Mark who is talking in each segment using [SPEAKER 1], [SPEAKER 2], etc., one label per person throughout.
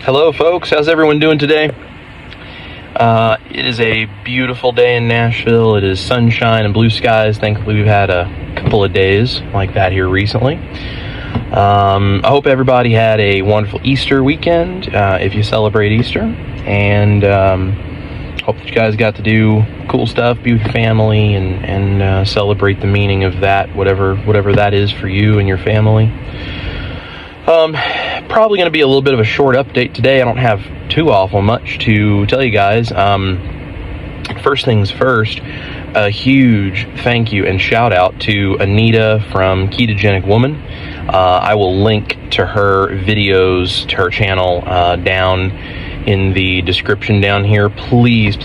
[SPEAKER 1] Hello folks, how's everyone doing today? It is a beautiful day in Nashville. It is sunshine and blue skies. Thankfully we've had a couple of days like that here recently. I hope everybody had a wonderful Easter weekend, if you celebrate Easter, and hope that you guys got to do cool stuff, be with your family, and celebrate the meaning of that, whatever that is for you and your family. Probably going to be a little bit of a short update today. I don't have too awful much to tell you guys. First things first, a huge thank you and shout out to Anita from Ketogenic Woman. I will link to her videos, to her channel, down in the description down here. Please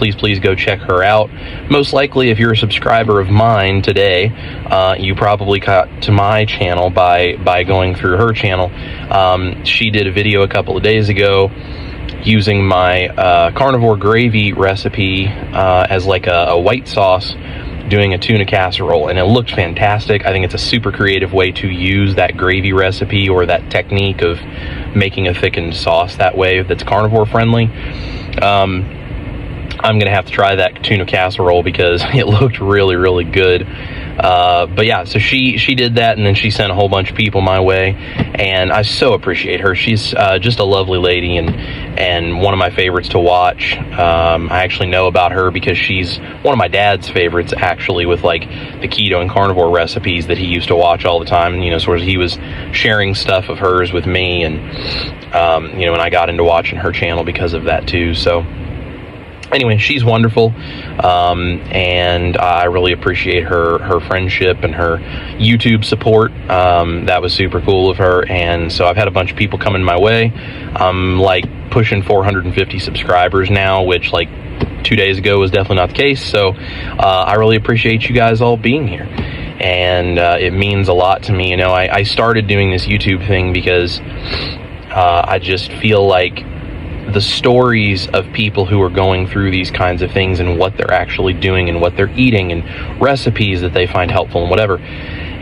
[SPEAKER 1] go check her out. Most likely, if you're a subscriber of mine today, you probably got to my channel by going through her channel. She did a video a couple of days ago using my carnivore gravy recipe as like a white sauce, doing a tuna casserole, and it looked fantastic. I think it's a super creative way to use that gravy recipe or that technique of making a thickened sauce that way that's carnivore friendly. I'm gonna have to try that tuna casserole because it looked really good. But yeah, so she did that, and then she sent a whole bunch of people my way, and I so appreciate her. She's just a lovely lady and one of my favorites to watch. I actually know about her because she's one of my dad's favorites, actually, with like the keto and carnivore recipes that he used to watch all the time. And, sort of he was sharing stuff of hers with me, and and I got into watching her channel because of that too. So anyway, she's wonderful, and I really appreciate her friendship and her YouTube support. That was super cool of her, and so I've had a bunch of people coming my way. I'm like pushing 450 subscribers now, which like 2 days ago was definitely not the case. So I really appreciate you guys all being here, and it means a lot to me. I started doing this YouTube thing because I just feel like the stories of people who are going through these kinds of things and what they're actually doing and what they're eating and recipes that they find helpful and whatever,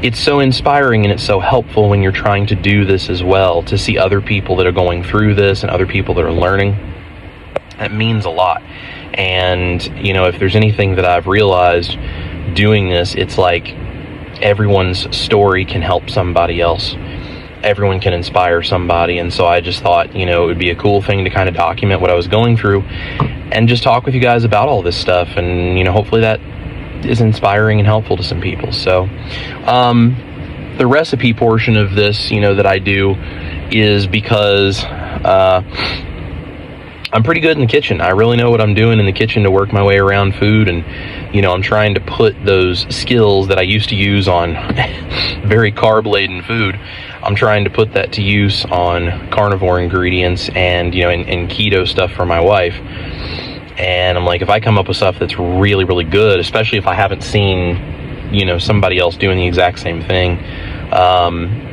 [SPEAKER 1] it's so inspiring and it's so helpful when you're trying to do this as well, to see other people that are going through this and other people that are learning. It means a lot. And if there's anything that I've realized doing this, it's like everyone's story can help somebody else. Everyone can inspire somebody, and so I just thought, it would be a cool thing to kind of document what I was going through and just talk with you guys about all this stuff, and hopefully that is inspiring and helpful to some people. So the recipe portion of this, that I do is because I'm pretty good in the kitchen. I really know what I'm doing in the kitchen to work my way around food, and I'm trying to put those skills that I used to use on very carb-laden food, I'm trying to put that to use on carnivore ingredients and and keto stuff for my wife. And I'm like, if I come up with stuff that's really good, especially if I haven't seen somebody else doing the exact same thing,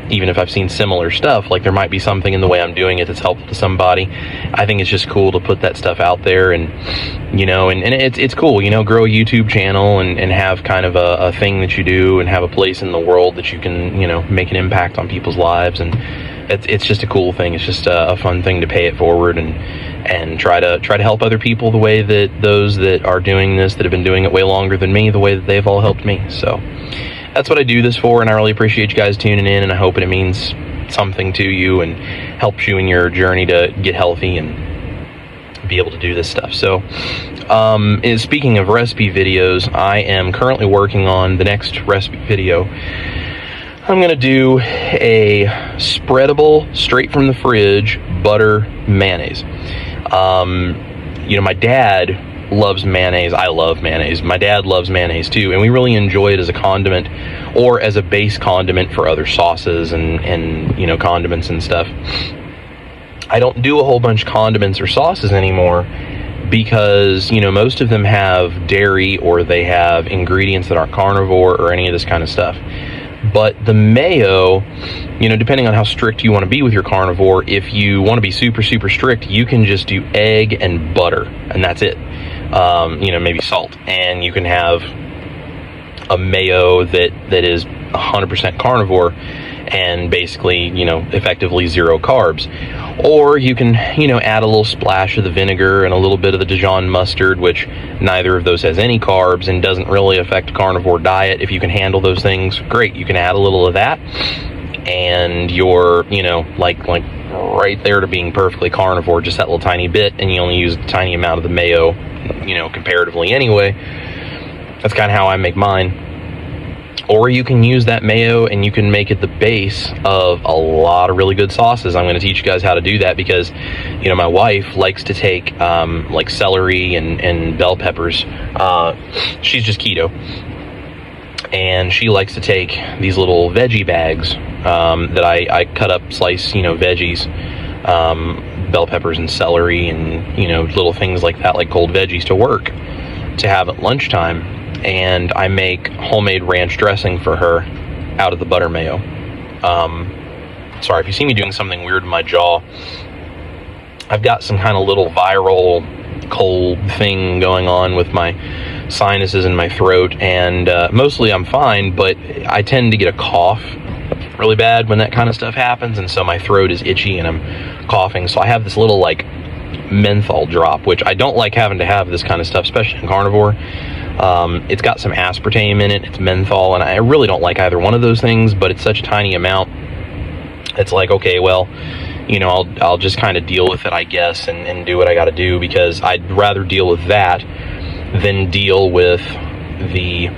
[SPEAKER 1] even if I've seen similar stuff, like there might be something in the way I'm doing it that's helpful to somebody. I think it's just cool to put that stuff out there, and it's cool, grow a YouTube channel and have kind of a thing that you do and have a place in the world that you can, make an impact on people's lives. And it's just a cool thing. It's just a fun thing to pay it forward and try to help other people the way that those that are doing this, that have been doing it way longer than me, the way that they've all helped me. So that's what I do this for, and I really appreciate you guys tuning in, and I hope it means something to you and helps you in your journey to get healthy and be able to do this stuff. So speaking of recipe videos, I am currently working on the next recipe video. I'm going to do a spreadable, straight from the fridge, butter mayonnaise. My dad loves mayonnaise. I love mayonnaise. My dad loves mayonnaise too, and we really enjoy it as a condiment or as a base condiment for other sauces and condiments and stuff. I don't do a whole bunch of condiments or sauces anymore because most of them have dairy, or they have ingredients that aren't carnivore or any of this kind of stuff. But the mayo, depending on how strict you want to be with your carnivore, if you want to be super strict, you can just do egg and butter, and that's it. Maybe salt, and you can have a mayo that is 100% carnivore, and basically, effectively 0 carbs. Or you can, add a little splash of the vinegar and a little bit of the Dijon mustard, which neither of those has any carbs and doesn't really affect a carnivore diet. If you can handle those things, great. You can add a little of that, and you're, like right there to being perfectly carnivore, just that little tiny bit, and you only use a tiny amount of the mayo, comparatively anyway. That's kind of how I make mine. Or you can use that mayo and you can make it the base of a lot of really good sauces. I'm going to teach you guys how to do that because, my wife likes to take like celery and bell peppers. She's just keto. And she likes to take these little veggie bags that I cut up, slice, veggies, bell peppers and celery and, little things like that, like cold veggies to work to have at lunchtime. And I make homemade ranch dressing for her out of the butter mayo. Sorry, if you see me doing something weird in my jaw, I've got some kind of little viral cold thing going on with my sinuses in my throat, and mostly I'm fine, but I tend to get a cough really bad when that kind of stuff happens, and so my throat is itchy and I'm coughing. So I have this little like menthol drop, which I don't like having to have this kind of stuff, especially in carnivore. It's got some aspartame in it, it's menthol, and I really don't like either one of those things, but it's such a tiny amount. It's like, okay, well, I'll just kind of deal with it, I guess, and do what I got to do, because I'd rather deal with that than deal with the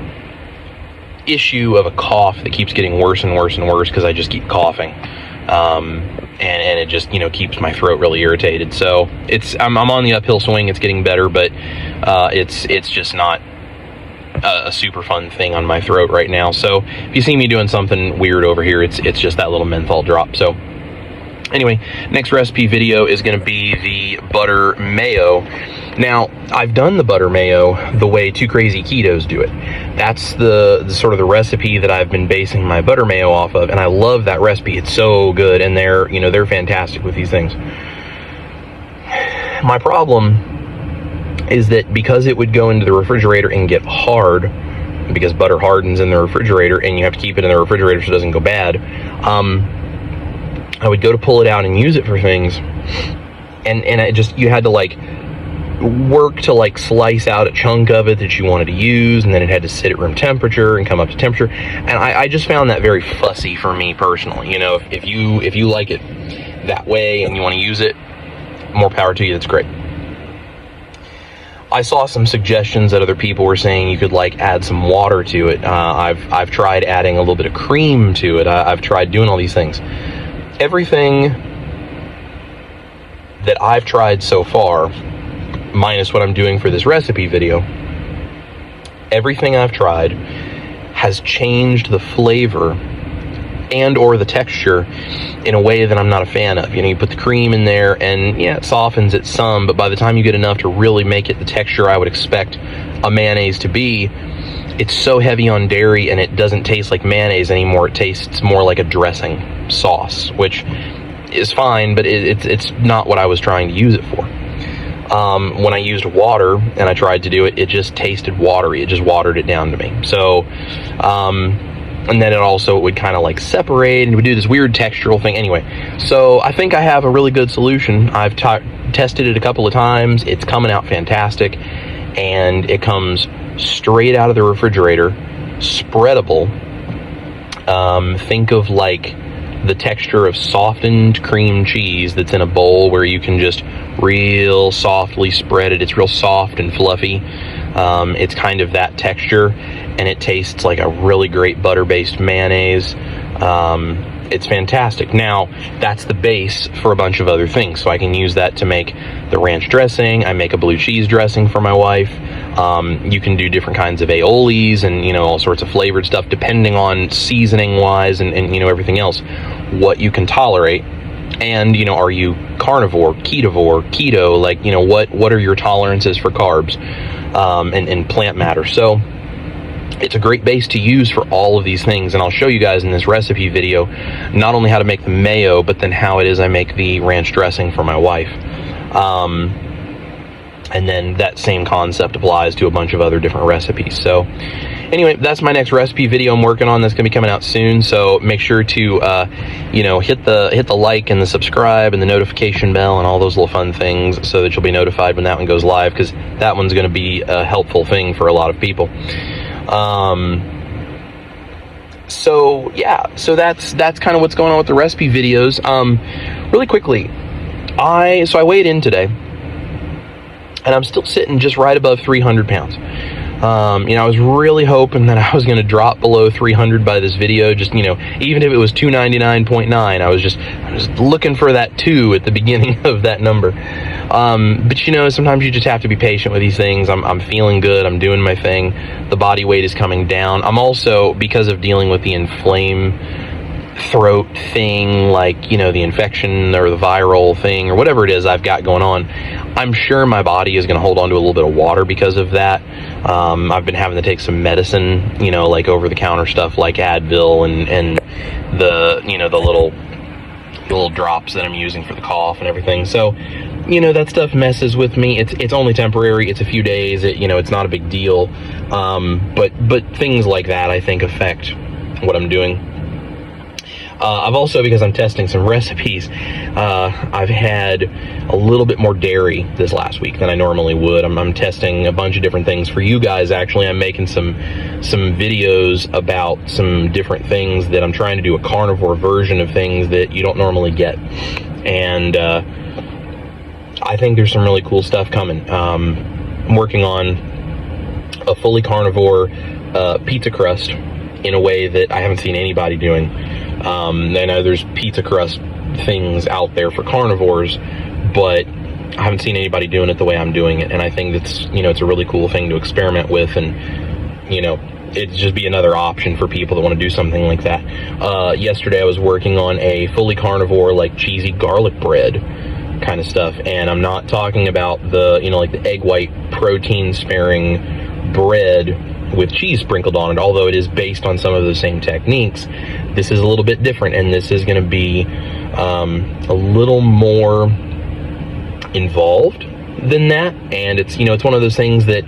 [SPEAKER 1] issue of a cough that keeps getting worse and worse and worse because I just keep coughing. And it just, keeps my throat really irritated. So I'm on the uphill swing. It's getting better, but it's just not a super fun thing on my throat right now. So if you see me doing something weird over here, it's just that little menthol drop. So anyway, next recipe video is going to be the butter mayo. Now, I've done the butter mayo the way Two Crazy Ketos do it. That's the sort of the recipe that I've been basing my butter mayo off of, and I love that recipe. It's so good, and they're fantastic with these things. My problem is that because it would go into the refrigerator and get hard, because butter hardens in the refrigerator, and you have to keep it in the refrigerator so it doesn't go bad, I would go to pull it out and use it for things, and you had to like work to like slice out a chunk of it that you wanted to use, and then it had to sit at room temperature and come up to temperature, and I just found that very fussy for me personally. If you like it that way and you want to use it, more power to you. That's great. I saw some suggestions that other people were saying you could like add some water to it. I've tried adding a little bit of cream to it. I've tried doing all these things. Everything that I've tried so far, minus what I'm doing for this recipe video, everything I've tried has changed the flavor and or the texture in a way that I'm not a fan of. You put the cream in there and yeah, it softens it some, but by the time you get enough to really make it the texture I would expect a mayonnaise to be, it's so heavy on dairy and it doesn't taste like mayonnaise anymore. It tastes more like a dressing sauce, which is fine, but it's not what I was trying to use it for. When I used water and I tried to do it, it just tasted watery. It just watered it down to me. So, and then it would kind of like separate and it would do this weird textural thing. Anyway, so I think I have a really good solution. I've tested it a couple of times. It's coming out fantastic, and it comes straight out of the refrigerator, spreadable. Think of like the texture of softened cream cheese that's in a bowl where you can just real softly spread it. It's real soft and fluffy. It's kind of that texture, and it tastes like a really great butter-based mayonnaise. It's fantastic. Now, that's the base for a bunch of other things, so I can use that to make the ranch dressing. I make a blue cheese dressing for my wife. You can do different kinds of aiolis and, all sorts of flavored stuff, depending on seasoning-wise and everything else, what you can tolerate. And, are you carnivore, keto, like, what are your tolerances for carbs and plant matter? So it's a great base to use for all of these things, and I'll show you guys in this recipe video not only how to make the mayo, but then how it is I make the ranch dressing for my wife. And then that same concept applies to a bunch of other different recipes. So anyway, that's my next recipe video I'm working on. That's gonna be coming out soon. So make sure to hit the like and the subscribe and the notification bell and all those little fun things, so that you'll be notified when that one goes live, because that one's gonna be a helpful thing for a lot of people. So yeah, so that's kind of what's going on with the recipe videos. Really quickly, I weighed in today, and I'm still sitting just right above 300 pounds. I was really hoping that I was going to drop below 300 by this video. Just, even if it was 299.9, I was just looking for that 2 at the beginning of that number. But sometimes you just have to be patient with these things. I'm feeling good. I'm doing my thing. The body weight is coming down. I'm also, because of dealing with the inflamed throat thing, like, the infection or the viral thing or whatever it is I've got going on, I'm sure my body is going to hold on to a little bit of water because of that. I've been having to take some medicine, like over-the-counter stuff like Advil and the, the little drops that I'm using for the cough and everything. So, that stuff messes with me. It's only temporary. It's a few days. It's not a big deal. But things like that, I think, affect what I'm doing. I've also, because I'm testing some recipes, I've had a little bit more dairy this last week than I normally would. I'm testing a bunch of different things for you guys. Actually, I'm making some videos about some different things that I'm trying to do, a carnivore version of things that you don't normally get. And I think there's some really cool stuff coming. I'm working on a fully carnivore pizza crust in a way that I haven't seen anybody doing. I know there's pizza crust things out there for carnivores, but I haven't seen anybody doing it the way I'm doing it. And I think that's, it's a really cool thing to experiment with. And, it'd just be another option for people that want to do something like that. Yesterday I was working on a fully carnivore, like cheesy garlic bread kind of stuff. And I'm not talking about the, like the egg white protein sparing bread with cheese sprinkled on it, although it is based on some of the same techniques. This is a little bit different, and this is going to be a little more involved than that. And it's it's one of those things that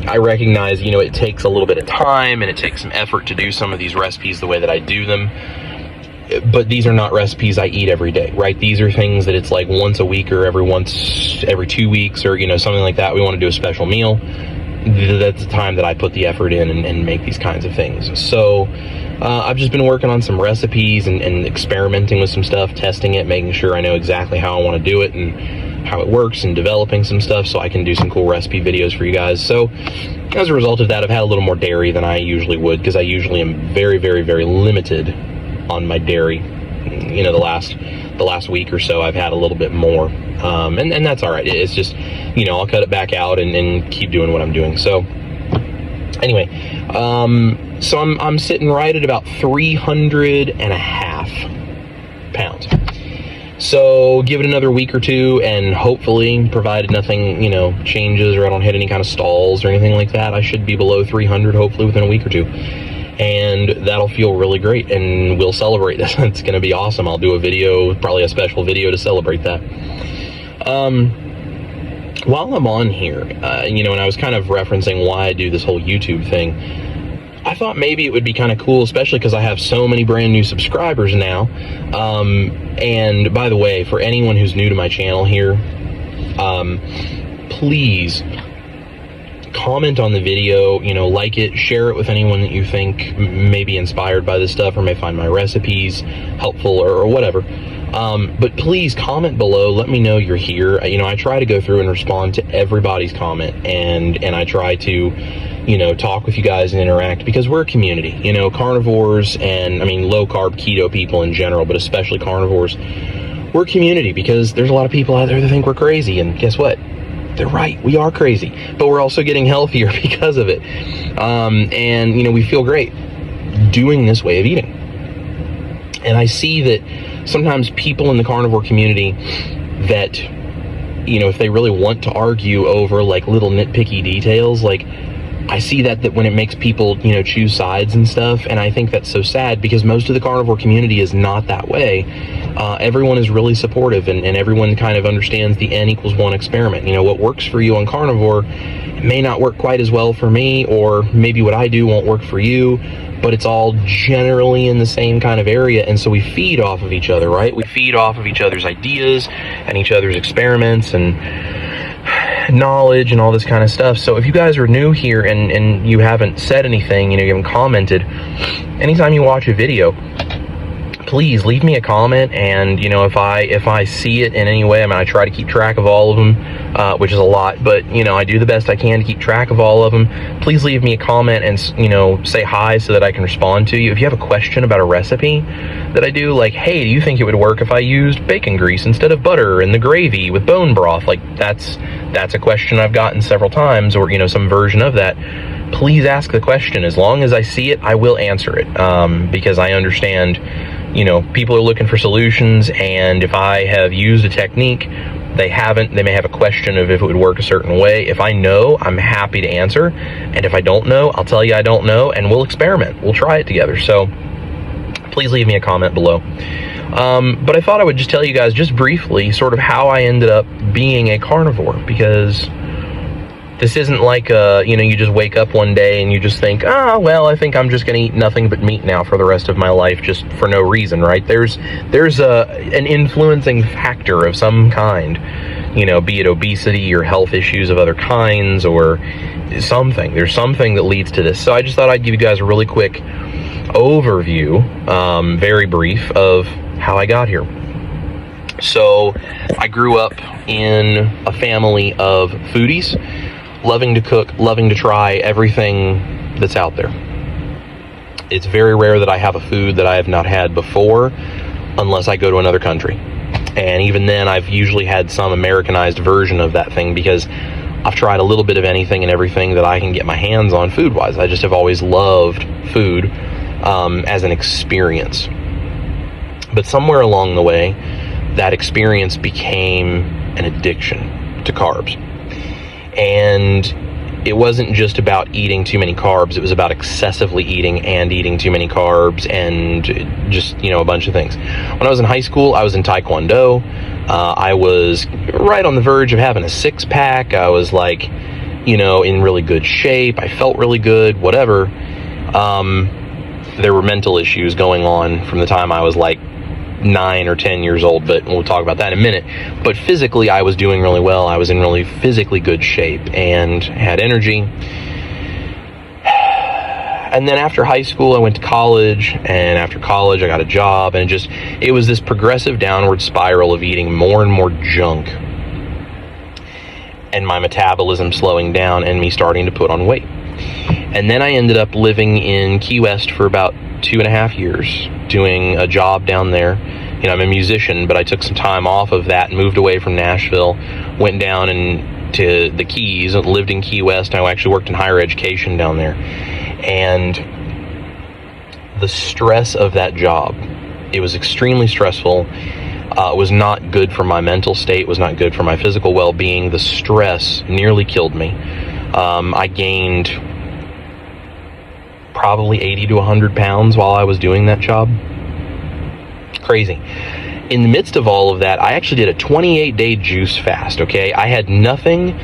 [SPEAKER 1] I recognize it takes a little bit of time and it takes some effort to do some of these recipes the way that I do them. But these are not recipes I eat every day, right? These are things that it's like once a week or every 2 weeks or something like that. We want to do a special meal. That's the time that I put the effort in and make these kinds of things. So I've just been working on some recipes and experimenting with some stuff, testing it, making sure I know exactly how I want to do it and how it works, and developing some stuff so I can do some cool recipe videos for you guys. So as a result of that, I've had a little more dairy than I usually would, because I usually am very, very, very limited on my dairy. The last week or so I've had a little bit more, and that's all right. It's just I'll cut it back out and keep doing what I'm doing. So anyway, so I'm sitting right at about 300.5 pounds. So give it another week or two, and hopefully, provided nothing changes or I don't hit any kind of stalls or anything like that, I should be below 300 hopefully within a week or two. And that'll feel really great, and we'll celebrate this. It's going to be awesome. I'll do a video, probably a special video to celebrate that. While I'm on here, and I was kind of referencing why I do this whole YouTube thing, I thought maybe it would be kind of cool, especially because I have so many brand new subscribers now. And by the way, for anyone who's new to my channel here, please comment on the video, like it, share it with anyone that you think may be inspired by this stuff or may find my recipes helpful or whatever. But please comment below. Let me know you're here. I try to go through and respond to everybody's comment, and I try to, talk with you guys and interact, because we're a community, carnivores and low-carb keto people in general, but especially carnivores. We're a community because there's a lot of people out there that think we're crazy, and guess what? They're right. We are crazy, but we're also getting healthier because of it. And we feel great doing this way of eating. And I see that sometimes people in the carnivore community that, if they really want to argue over like little nitpicky details, like I see that when it makes people, choose sides and stuff, and I think that's so sad because most of the carnivore community is not that way. Everyone is really supportive, and everyone kind of understands the N=1 experiment. What works for you on carnivore may not work quite as well for me, or maybe what I do won't work for you, but it's all generally in the same kind of area, and so we feed off of each other, right? We feed off of each other's ideas and each other's experiments and knowledge and all this kind of stuff. So if you guys are new here and you haven't said anything, you haven't commented, anytime you watch a video, please leave me a comment. And if I see it in any way, I try to keep track of all of them, which is a lot, but I do the best I can to keep track of all of them. Please leave me a comment and say hi so that I can respond to you. If you have a question about a recipe that I do, like, hey, do you think it would work if I used bacon grease instead of butter in the gravy with bone broth? Like, that's a question I've gotten several times, or some version of that. Please ask the question. As long as I see it, I will answer it, because I understand people are looking for solutions, and if I have used a technique they may have a question of if it would work a certain way. If I know, I'm happy to answer, and if I don't know, I'll tell you I don't know, and we'll experiment. We'll try it together. So please leave me a comment below. But I thought I would just tell you guys just briefly sort of how I ended up being a carnivore, because this isn't like you just wake up one day and you just think, well, I think I'm just going to eat nothing but meat now for the rest of my life, just for no reason, right? There's an influencing factor of some kind, be it obesity or health issues of other kinds or something. There's something that leads to this. So I just thought I'd give you guys a really quick overview, very brief, of how I got here. So I grew up in a family of foodies, loving to cook, loving to try everything that's out there. It's very rare that I have a food that I have not had before, unless I go to another country. And even then, I've usually had some Americanized version of that thing, because I've tried a little bit of anything and everything that I can get my hands on food-wise. I just have always loved food as an experience. But somewhere along the way, that experience became an addiction to carbs. And it wasn't just about eating too many carbs, it was about excessively eating and eating too many carbs and just, a bunch of things. When I was in high school, I was in Taekwondo. I was right on the verge of having a six-pack. I was like, in really good shape. I felt really good, whatever. There were mental issues going on from the time I was like 9 or 10 years old, but we'll talk about that in a minute. But physically, I was doing really well. I was in really physically good shape and had energy. And then after high school, I went to college, and after college, I got a job, and it was this progressive downward spiral of eating more and more junk, and my metabolism slowing down and me starting to put on weight. And then I ended up living in Key West for about 2.5 years, doing a job down there. I'm a musician, but I took some time off of that and moved away from Nashville, went down to the Keys, lived in Key West, and I actually worked in higher education down there. And the stress of that job, it was extremely stressful. It was not good for my mental state, was not good for my physical well-being. The stress nearly killed me. I gained probably 80 to 100 pounds while I was doing that job. Crazy. In the midst of all of that, I actually did a 28-day juice fast, okay? I had nothing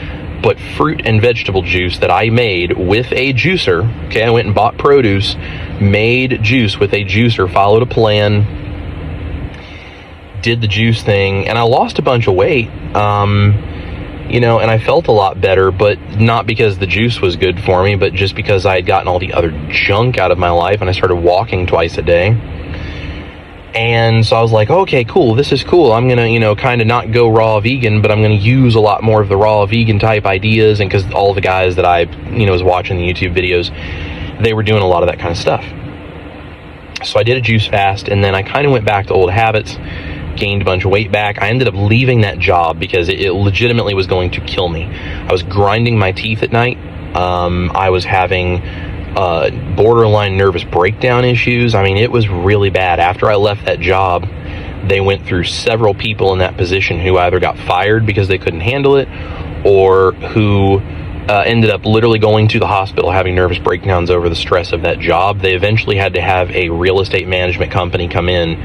[SPEAKER 1] but fruit and vegetable juice that I made with a juicer, okay? I went and bought produce, made juice with a juicer, followed a plan, did the juice thing, and I lost a bunch of weight. And I felt a lot better, but not because the juice was good for me, but just because I had gotten all the other junk out of my life, and I started walking twice a day. And so I was like, okay, cool, this is cool. I'm gonna, kind of not go raw vegan, but I'm gonna use a lot more of the raw vegan type ideas, and because all the guys that I, was watching the YouTube videos, they were doing a lot of that kind of stuff. So I did a juice fast, and then I kind of went back to old habits, gained a bunch of weight back. I ended up leaving that job because it legitimately was going to kill me. I was grinding my teeth at night. I was having borderline nervous breakdown issues. It was really bad. After I left that job, they went through several people in that position who either got fired because they couldn't handle it, or who ended up literally going to the hospital, having nervous breakdowns over the stress of that job. They eventually had to have a real estate management company come in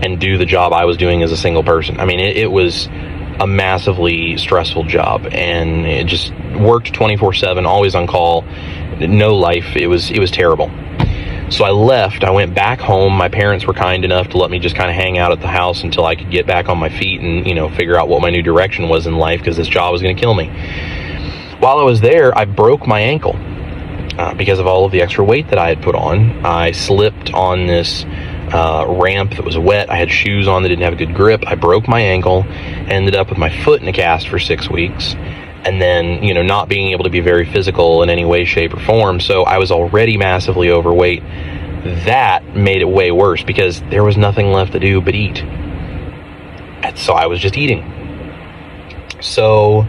[SPEAKER 1] and do the job I was doing as a single person. I mean, it was a massively stressful job, and it just worked 24/7, always on call, no life. It was terrible. So I left. I went back home. My parents were kind enough to let me just kind of hang out at the house until I could get back on my feet and, figure out what my new direction was in life, because this job was going to kill me. While I was there, I broke my ankle because of all of the extra weight that I had put on. I slipped on this ramp that was wet. I had shoes on that didn't have a good grip. I broke my ankle, ended up with my foot in a cast for 6 weeks. And then, not being able to be very physical in any way, shape, or form. So I was already massively overweight. That made it way worse because there was nothing left to do but eat. And so I was just eating. So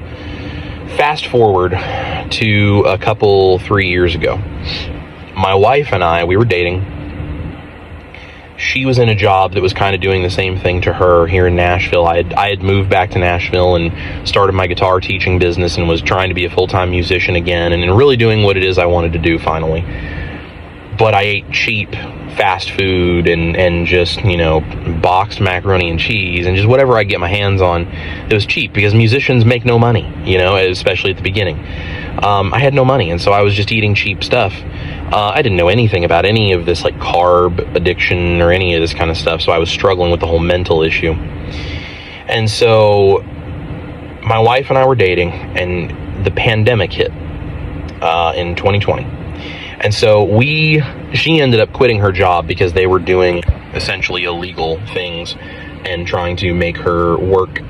[SPEAKER 1] fast forward to 3 years ago. My wife and I, we were dating. She was in a job that was kind of doing the same thing to her here in Nashville. I had moved back to Nashville and started my guitar teaching business and was trying to be a full-time musician again and really doing what it is I wanted to do finally. But I ate cheap fast food and just, boxed macaroni and cheese and just whatever I get my hands on that was cheap, because musicians make no money, especially at the beginning. I had no money, and so I was just eating cheap stuff. I didn't know anything about any of this, like carb addiction or any of this kind of stuff, so I was struggling with the whole mental issue. And so my wife and I were dating, and the pandemic hit in 2020. And so she ended up quitting her job because they were doing essentially illegal things and trying to make her work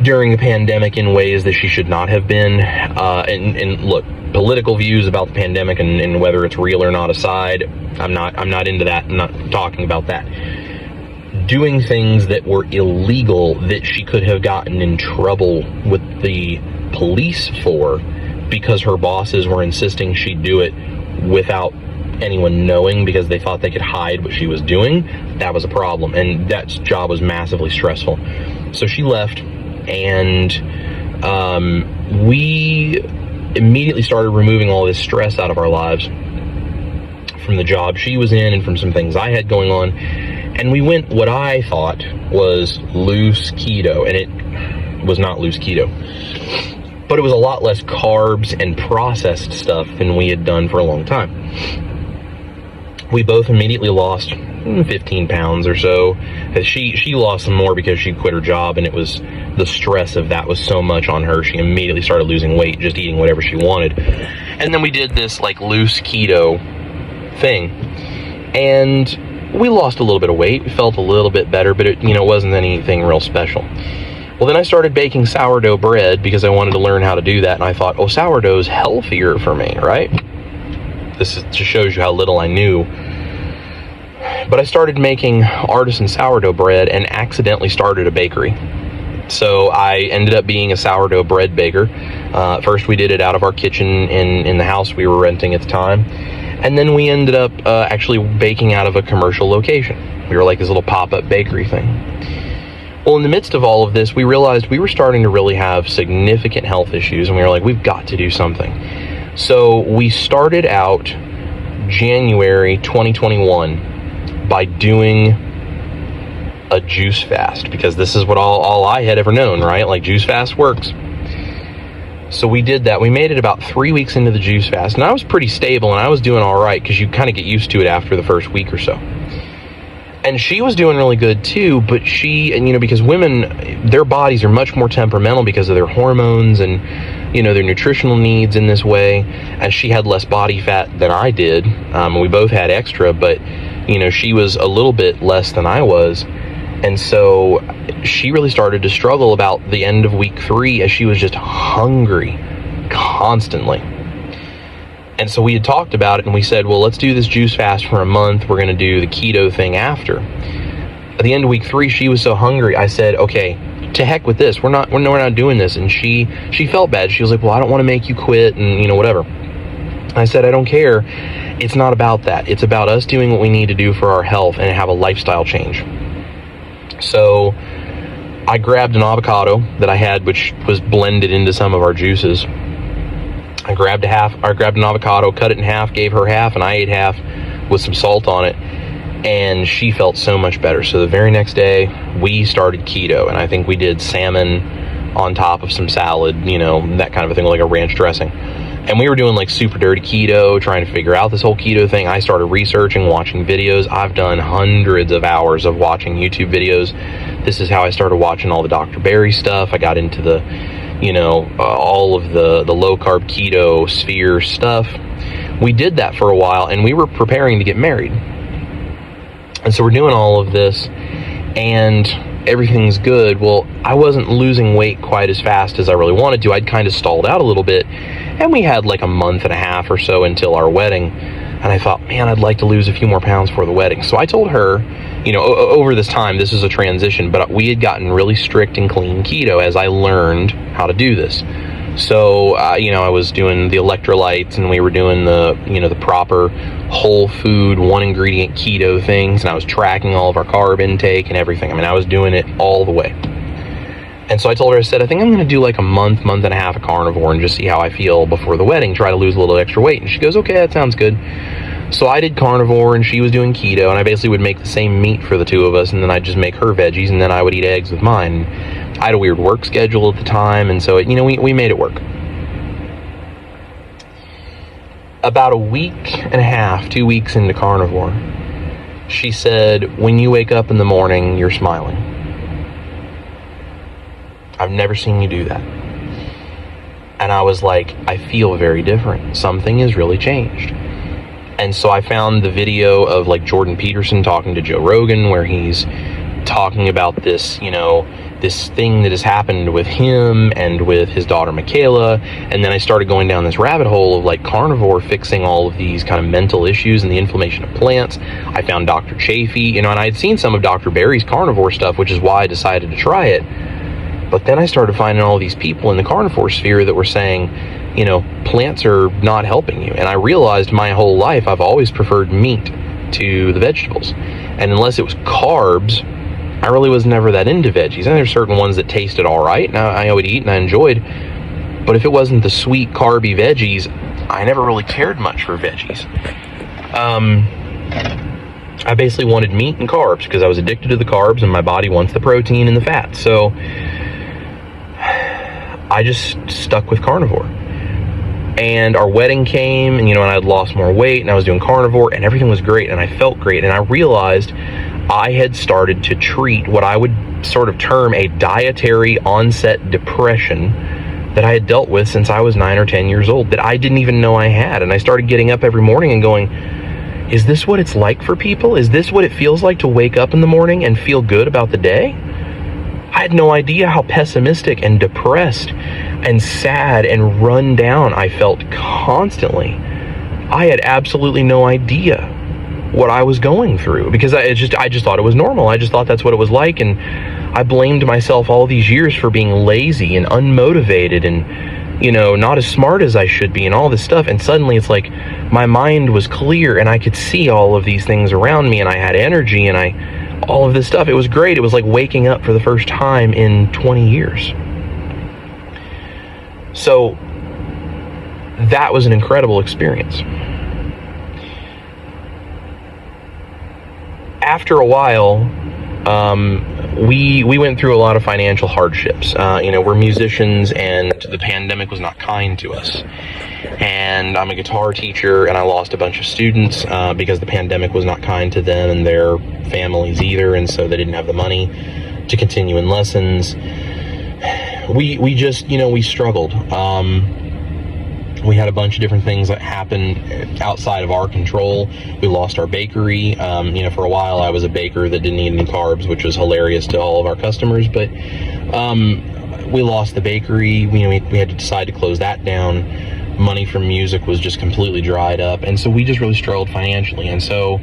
[SPEAKER 1] during the pandemic in ways that she should not have been. And look, political views about the pandemic and whether it's real or not aside, I'm not into that. I'm not talking about that. Doing things that were illegal that she could have gotten in trouble with the police for, because her bosses were insisting she do it without anyone knowing because they thought they could hide what she was doing. That was a problem, and that job was massively stressful. So she left, and we immediately started removing all this stress out of our lives from the job she was in and from some things I had going on. And we went what I thought was loose keto, and it was not loose keto. But it was a lot less carbs and processed stuff than we had done for a long time. We both immediately lost 15 pounds or so. She lost some more because she quit her job, and it was the stress of that was so much on her. She immediately started losing weight, just eating whatever she wanted. And then we did this like loose keto thing, and we lost a little bit of weight. We felt a little bit better, but it wasn't anything real special. Well, then I started baking sourdough bread because I wanted to learn how to do that, and I thought, sourdough's healthier for me, right? This just shows you how little I knew. But I started making artisan sourdough bread and accidentally started a bakery. So I ended up being a sourdough bread baker. First, we did it out of our kitchen in the house we were renting at the time. And then we ended up actually baking out of a commercial location. We were like this little pop-up bakery thing. Well, in the midst of all of this, we realized we were starting to really have significant health issues, and we were like, we've got to do something. So we started out January 2021 by doing a juice fast, because this is what all I had ever known, right? Like, juice fast works. So we did that. We made it about 3 weeks into the juice fast, and I was pretty stable, and I was doing all right because you kind of get used to it after the first week or so. And she was doing really good too, but because women, their bodies are much more temperamental because of their hormones and, their nutritional needs in this way. And she had less body fat than I did. We both had extra, but, she was a little bit less than I was. And so she really started to struggle about the end of week 3 as she was just hungry constantly. And so we had talked about it, and we said, well, let's do this juice fast for a month. We're going to do the keto thing after. At the end of week 3, she was so hungry. I said, okay, to heck with this. We're not doing this. And she felt bad. She was like, well, I don't want to make you quit and, whatever. I said, I don't care. It's not about that. It's about us doing what we need to do for our health and have a lifestyle change. So I grabbed an avocado that I had, which was blended into some of our juices. I grabbed an avocado, cut it in half, gave her half, and I ate half with some salt on it. And she felt so much better. So the very next day, we started keto. And I think we did salmon on top of some salad, you know, that kind of a thing, like a ranch dressing. And we were doing like super dirty keto, trying to figure out this whole keto thing. I started researching, watching videos. I've done hundreds of hours of watching YouTube videos. This is how I started watching all the Dr. Berry stuff. I got into the, you know, all of the low-carb keto sphere stuff. We did that for a while, and we were preparing to get married. And so we're doing all of this, and everything's good. Well, I wasn't losing weight quite as fast as I really wanted to. I'd kind of stalled out a little bit, and we had like a month and a half or so until our wedding. And I thought, man, I'd like to lose a few more pounds for the wedding. So I told her, you know, over this time, this is a transition, but we had gotten really strict and clean keto as I learned how to do this. So, you know, I was doing the electrolytes, and we were doing the, you know, the proper whole food, one ingredient keto things. And I was tracking all of our carb intake and everything. I mean, I was doing it all the way. And so I told her, I said, I think I'm going to do like a month and a half of carnivore and just see how I feel before the wedding, try to lose a little extra weight. And she goes, okay, that sounds good. So I did carnivore and she was doing keto, and I basically would make the same meat for the two of us, and then I'd just make her veggies, and then I would eat eggs with mine. I had a weird work schedule at the time, and so, you know, we made it work. About a week and a half, 2 weeks into carnivore, she said, when you wake up in the morning, you're smiling. I've never seen you do that. And I was like, I feel very different. Something has really changed. And so I found the video of like Jordan Peterson talking to Joe Rogan, where he's talking about this, you know, this thing that has happened with him and with his daughter Michaela. And then I started going down this rabbit hole of like carnivore fixing all of these kind of mental issues and the inflammation of plants. I found Dr. Chafee, you know, and I had seen some of Dr. Berry's carnivore stuff, which is why I decided to try it. But then I started finding all these people in the carnivore sphere that were saying, you know, plants are not helping you. And I realized my whole life I've always preferred meat to the vegetables. And unless it was carbs, I really was never that into veggies. And there's certain ones that tasted all right, and I would eat and I enjoyed. But if it wasn't the sweet, carby veggies, I never really cared much for veggies. I basically wanted meat and carbs because I was addicted to the carbs, and my body wants the protein and the fat. So I just stuck with carnivore. And our wedding came, and, you know, and I'd lost more weight, and I was doing carnivore, and everything was great, and I felt great. And I realized I had started to treat what I would sort of term a dietary onset depression that I had dealt with since I was 9 or 10 years old, that I didn't even know I had. And I started getting up every morning and going, is this what it's like for people? Is this what it feels like to wake up in the morning and feel good about the day? I had no idea how pessimistic and depressed and sad and run down I felt constantly. I had absolutely no idea what I was going through because I just thought it was normal. I just thought that's what it was like, and I blamed myself all these years for being lazy and unmotivated and, you know, not as smart as I should be and all this stuff. And suddenly it's like my mind was clear and I could see all of these things around me, and I had energy and all of this stuff. It was great. It was like waking up for the first time in 20 years. So that was an incredible experience. After a while, we went through a lot of financial hardships. You know, we're musicians, and the pandemic was not kind to us. And I'm a guitar teacher, and I lost a bunch of students because the pandemic was not kind to them and their families either, and so they didn't have the money to continue in lessons. We just, you know, we struggled. We had a bunch of different things that happened outside of our control. We lost our bakery. You know, for a while I was a baker that didn't eat any carbs, which was hilarious to all of our customers, but we lost the bakery. You know, we had to decide to close that down. Money from music was just completely dried up, and so we just really struggled financially. And so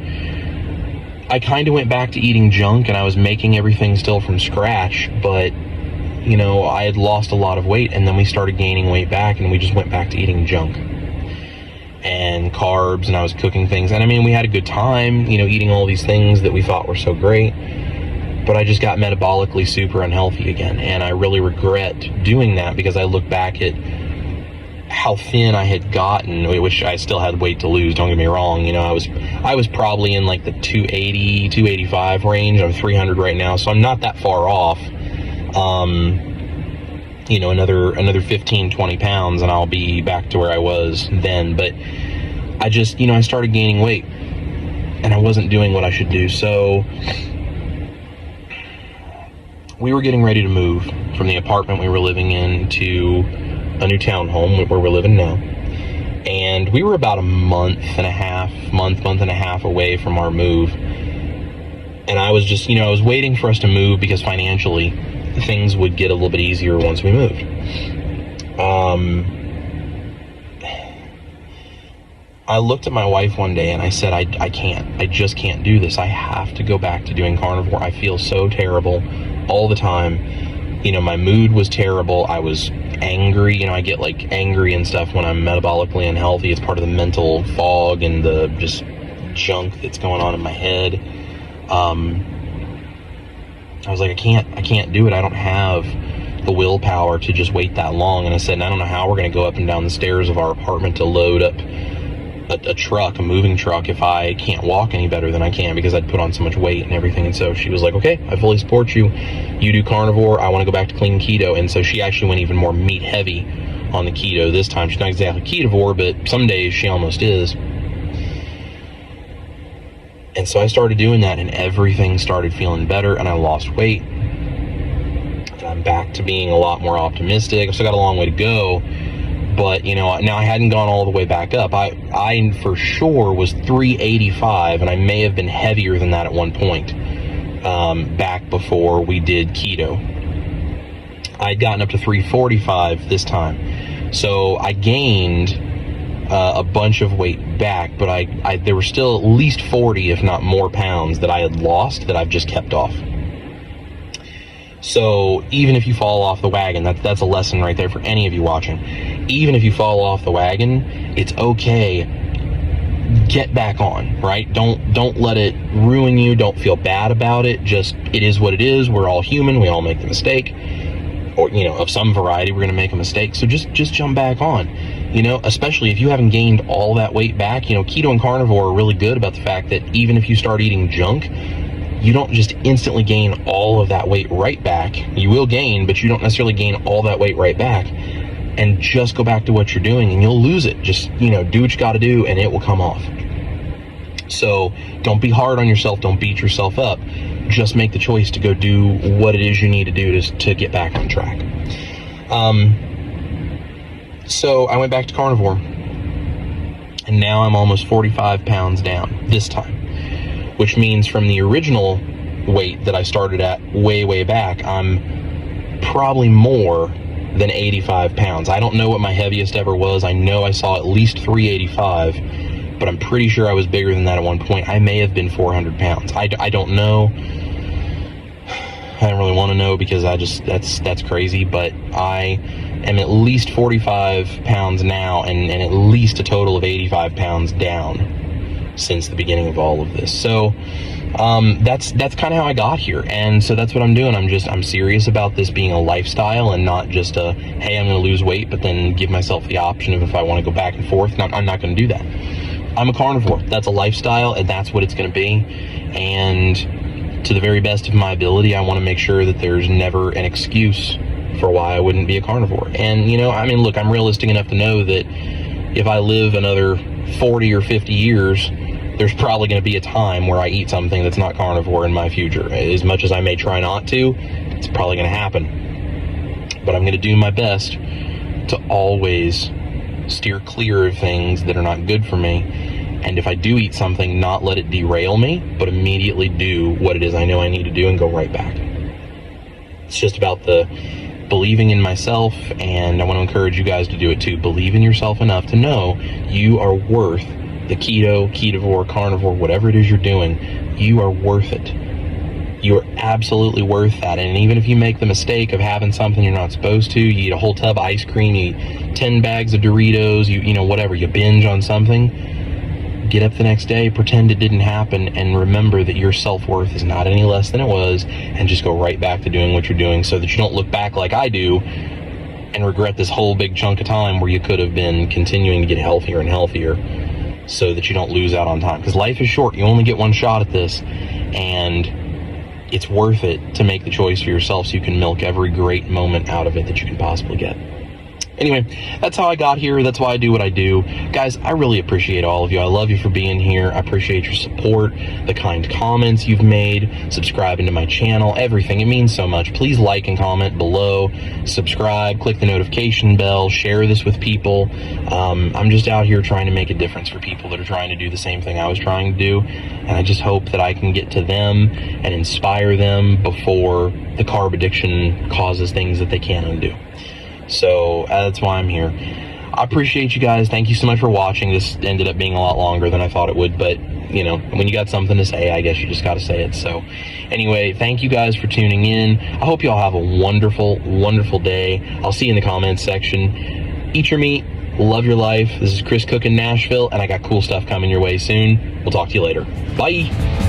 [SPEAKER 1] I kind of went back to eating junk, and I was making everything still from scratch, but you know, I had lost a lot of weight, and then we started gaining weight back, and we just went back to eating junk and carbs, and I was cooking things. And I mean, we had a good time, you know, eating all these things that we thought were so great, but I just got metabolically super unhealthy again. And I really regret doing that because I look back at how thin I had gotten, which I still had weight to lose, don't get me wrong. You know, I was probably in like the 280, 285 range. I'm 300 right now, so I'm not that far off. You know, another 15, 20 pounds and I'll be back to where I was then. But I just, you know, I started gaining weight and I wasn't doing what I should do. So we were getting ready to move from the apartment we were living in to a new townhome where we're living now. And we were about a month and a half away from our move. And I was just, you know, I was waiting for us to move because financially things would get a little bit easier once we moved. I looked at my wife one day and I said, I just can't do this. I have to go back to doing carnivore. I feel so terrible all the time. You know, my mood was terrible. I was angry. You know, I get like angry and stuff when I'm metabolically unhealthy. It's part of the mental fog and the just junk that's going on in my head. I was like, I can't do it. I don't have the willpower to just wait that long. And I said, and I don't know how we're going to go up and down the stairs of our apartment to load up a moving truck, if I can't walk any better than I can, because I'd put on so much weight and everything. And so she was like, okay, I fully support you. You do carnivore. I want to go back to clean keto. And so she actually went even more meat heavy on the keto this time. She's not exactly ketovore, but some days she almost is. And so I started doing that and everything started feeling better and I lost weight. And I'm back to being a lot more optimistic. I've still got a long way to go, but you know, now I hadn't gone all the way back up. I for sure was 385 and I may have been heavier than that at one point, back before we did keto. I'd gotten up to 345 this time. So I gained a bunch of weight back, but I there were still at least 40, if not more, pounds that I had lost that I've just kept off. So even if you fall off the wagon, that's a lesson right there for any of you watching. Even if you fall off the wagon, it's okay. Get back on, right? Don't let it ruin you. Don't feel bad about it. Just, it is what it is. We're all human. We all make the mistake, or, you know, of some variety, we're going to make a mistake. So just jump back on. You know, especially if you haven't gained all that weight back. You know, keto and carnivore are really good about the fact that even if you start eating junk, you don't just instantly gain all of that weight right back. You will gain, but you don't necessarily gain all that weight right back. And just go back to what you're doing and you'll lose it. Just, you know, do what you got to do and it will come off. So don't be hard on yourself. Don't beat yourself up. Just make the choice to go do what it is you need to do to get back on track. So I went back to carnivore and now I'm almost 45 pounds down this time, which means from the original weight that I started at way back, I'm probably more than 85 pounds. I don't know what my heaviest ever was. I know I saw at least 385, but I'm pretty sure I was bigger than that at one point. I may have been 400 pounds. I don't know. I don't really want to know because that's crazy, but I am at least 45 pounds now and at least a total of 85 pounds down since the beginning of all of this. So that's kind of how I got here. And so that's what I'm doing. I'm serious about this being a lifestyle and not just a, hey, I'm going to lose weight, but then give myself the option of if I want to go back and forth. I'm not going to do that. I'm a carnivore. That's a lifestyle and that's what it's going to be. And to the very best of my ability, I want to make sure that there's never an excuse for why I wouldn't be a carnivore. And, you know, I mean, look, I'm realistic enough to know that if I live another 40 or 50 years, there's probably going to be a time where I eat something that's not carnivore in my future. As much as I may try not to, it's probably going to happen. But I'm going to do my best to always steer clear of things that are not good for me. And if I do eat something, not let it derail me, but immediately do what it is I know I need to do and go right back. It's just about the believing in myself, and I want to encourage you guys to do it too. Believe in yourself enough to know you are worth the keto, ketovore, carnivore, whatever it is you're doing, you are worth it. You are absolutely worth that. And even if you make the mistake of having something you're not supposed to, you eat a whole tub of ice cream, you eat 10 bags of Doritos, you know, whatever, you binge on something, get up the next day, pretend it didn't happen, and remember that your self-worth is not any less than it was, and just go right back to doing what you're doing so that you don't look back like I do and regret this whole big chunk of time where you could have been continuing to get healthier and healthier so that you don't lose out on time. Because life is short. You only get one shot at this, and it's worth it to make the choice for yourself so you can milk every great moment out of it that you can possibly get. Anyway, that's how I got here. That's why I do what I do. Guys, I really appreciate all of you. I love you for being here. I appreciate your support, the kind comments you've made, subscribing to my channel, everything. It means so much. Please like and comment below, subscribe, click the notification bell, share this with people. I'm just out here trying to make a difference for people that are trying to do the same thing I was trying to do. And I just hope that I can get to them and inspire them before the carb addiction causes things that they can't undo. So that's why I'm here. I appreciate you guys. Thank you so much for watching. This ended up being a lot longer than I thought it would, but you know, when you got something to say, I guess you just got to say it. So anyway, thank you guys for tuning in. I hope you all have a wonderful, wonderful day. I'll see you in the comments section. Eat your meat. Love your life. This is Chris Cook in Nashville, and I got cool stuff coming your way soon. We'll talk to you later. Bye.